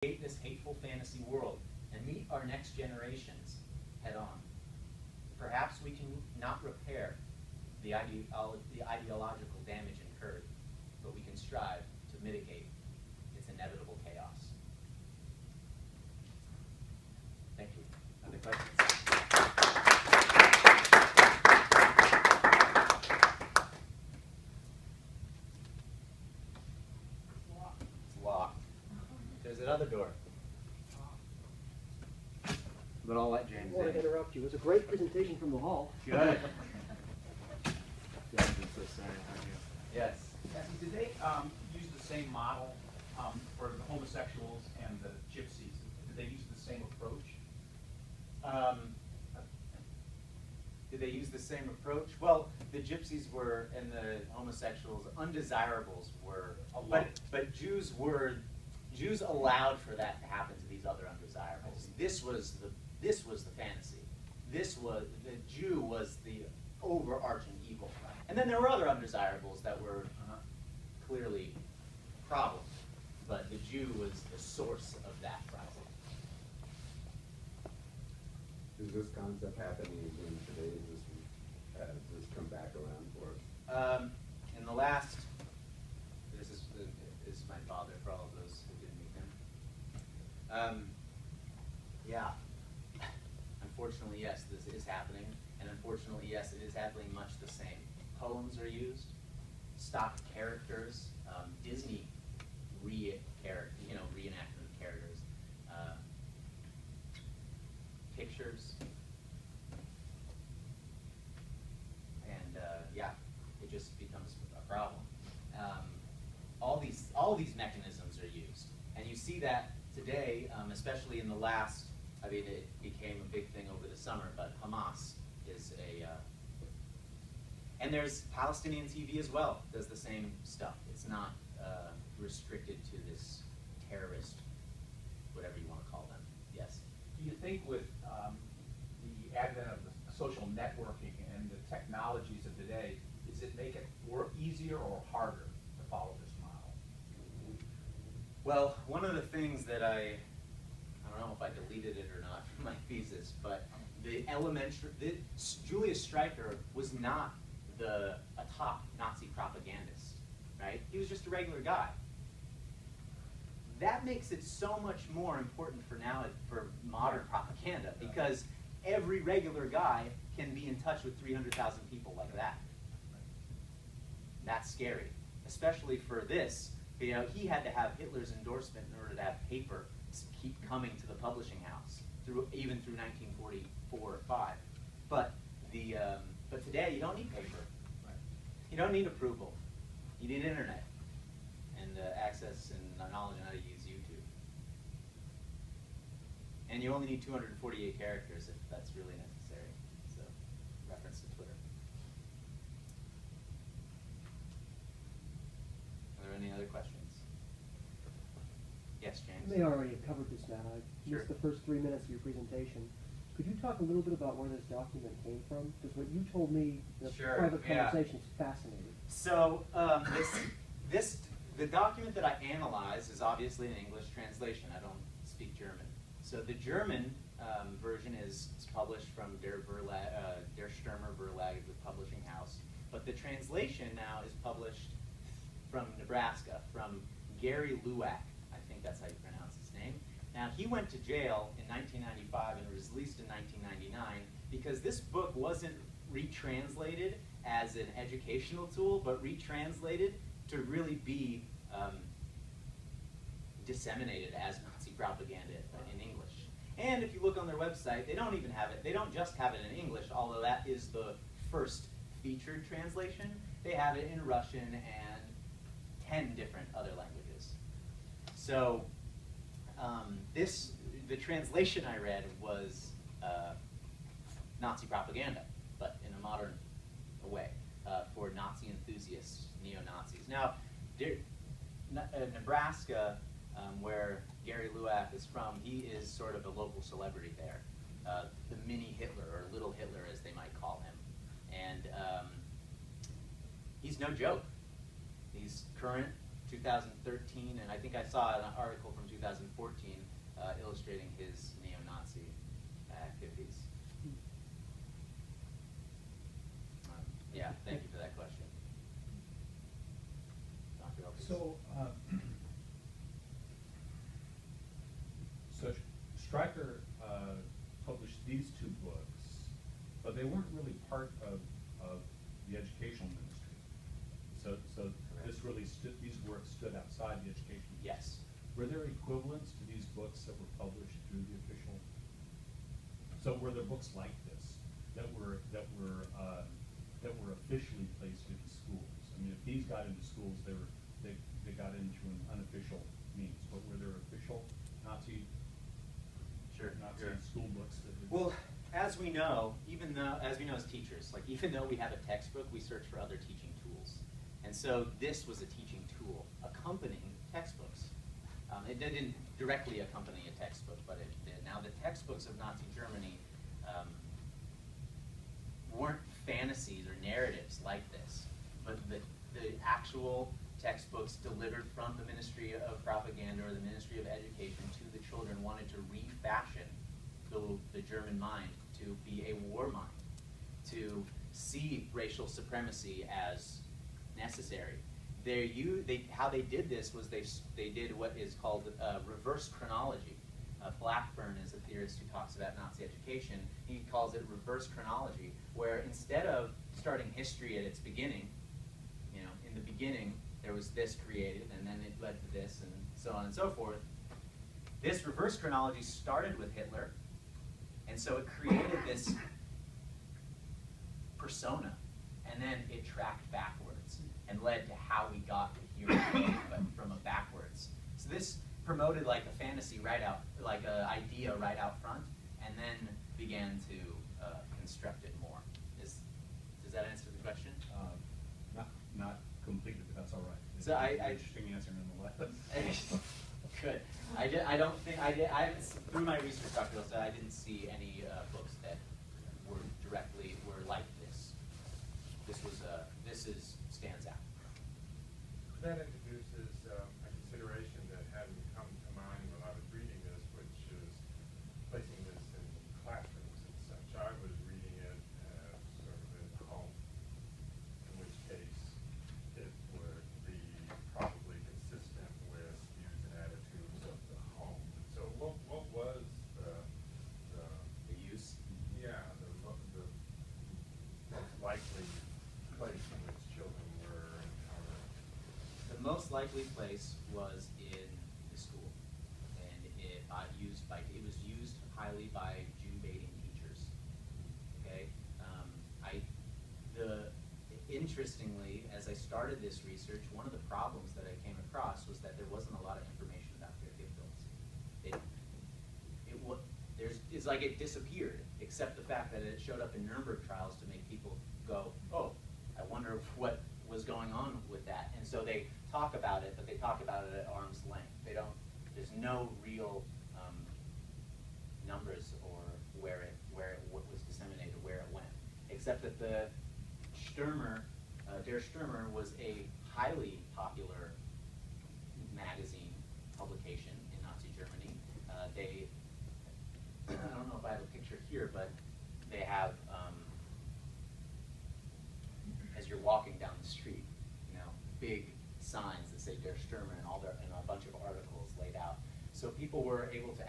create this hateful fantasy world and meet our next generations head on. Perhaps we can not repair the ideological damage incurred, but we can strive to mitigate its inevitable chaos. Thank you. Other questions? It's locked. There's that other door. But I'll let James I want to in. interrupt you. It was a great presentation from the hall. Good. Yeah, I'm so sorry. Yes. Cassie, did they use the same model for the homosexuals and the gypsies? Did they use the same approach? Did they use the same approach? Well, the gypsies were, and the homosexuals, undesirables were, but Jews allowed for that to happen to these other undesirables. This was the fantasy. The Jew was the overarching evil. And then there were other undesirables that were clearly problems, but the Jew was the source of that problem. Is this concept happening again today? Has this come back around for us? In the last, this is my father for all of those who didn't meet him. Yeah. Unfortunately, yes, this is happening, and unfortunately, yes, it is happening much the same. Poems are used, stock characters, Disney reenactment of characters, pictures, and yeah, it just becomes a problem. All these mechanisms are used, and you see that today, especially in the last. I mean, it became a big thing over the summer, but Hamas is and there's Palestinian TV as well, does the same stuff. It's not restricted to this terrorist, whatever you want to call them. Yes? Do you think with the advent of the social networking and the technologies of today, does it make it easier or harder to follow this model? Well, one of the things that I don't know if I deleted it or not from my thesis, but Julius Streicher was not a top Nazi propagandist, right? He was just a regular guy. That makes it so much more important for modern propaganda, because every regular guy can be in touch with 300,000 people like that. That's scary, especially for this. You know, he had to have Hitler's endorsement in order to have paper keep coming to the publishing house even through 1944 or 5. But today you don't need paper. You don't need approval. You need internet and access and knowledge on how to use YouTube. And you only need 248 characters if that's really necessary. So, reference to Twitter. Are there any other questions? Yes, James? You may already have covered this now. I Sure. missed the first 3 minutes of your presentation. Could you talk a little bit about where this document came from? Because what you told me in a Sure, private yeah. conversation is fascinating. So the document that I analyze is obviously an English translation. I don't speak German. So the German version is published from Der Stürmer Verlag, the publishing house. But the translation now is published from Nebraska, from Gary Luwak. I think that's how you pronounce his name. Now, he went to jail in 1995 and was released in 1999 because this book wasn't retranslated as an educational tool, but retranslated to really be disseminated as Nazi propaganda in English. And if you look on their website, they don't even have it. They don't just have it in English, although that is the first featured translation. They have it in Russian and 10 different other languages. So the translation I read was Nazi propaganda, but in a modern way, for Nazi enthusiasts, neo-Nazis. Now, Nebraska, where Gary Luwak is from, he is sort of a local celebrity there, the mini Hitler, or little Hitler as they might call him. And he's no joke. He's current, 2013, and I think I saw an article from 2014 illustrating his neo-Nazi activities. Yeah, thank you for that question. Dr. Elkins? So, so Stryker published these two books, but they weren't really part of the educational ministry. So this really these works stood outside the education ministry. Yes. Were there equivalents to these books that were published through the official? So were there books like this that were officially placed into schools? I mean, if these got into schools, they got in through an unofficial means. But were there official Nazi school books that Well, as we know, as teachers, like even though we have a textbook, we search for other teaching tools. And so this was a teaching tool accompanying textbooks. It didn't directly accompany a textbook, but it did. Now, the textbooks of Nazi Germany weren't fantasies or narratives like this, but the actual textbooks delivered from the Ministry of Propaganda or the Ministry of Education to the children wanted to refashion the German mind to be a war mind, to see racial supremacy as necessary. How they did this was they did what is called reverse chronology. Blackburn is a theorist who talks about Nazi education. He calls it reverse chronology, where instead of starting history at its beginning, in the beginning there was this created, and then it led to this, and so on and so forth. This reverse chronology started with Hitler, and so it created this persona, and then it tracked backwards and led to how we got to here, but from a backwards. So this promoted like a fantasy right out, like an idea right out front, and then began to construct it more. Does that answer the question? not completely, but that's all right. So Interesting answer nonetheless. Good. I don't think through my research, Dr. Ilsa, I didn't see any books that were like this. This stands out. That introduces a consideration that hadn't come to mind when I was reading this, which is placing this in classrooms and such. I was reading it as sort of in the home, in which case it would be probably consistent with views and attitudes of the home. So what was the use? Yeah, the most likely place in which children were encountered? The most likely place was in the school, and it was used highly by Jew baiting teachers. Okay, interestingly, as I started this research, one of the problems that I came across was that there wasn't a lot of information about their Giftpilz. It's like it disappeared, except the fact that it showed up in Nuremberg trials to make people go, oh, I wonder what was going on with that. And so they talk about it, but they talk about it at arm's length. There's no real numbers or where it was disseminated, where it went, except that the Der Stürmer was a highly popular magazine publication in Nazi Germany. I don't know if I have a picture here, but they have, as you're walking down the street, big signs that say Der Stürmer and a bunch of articles laid out. So people were able to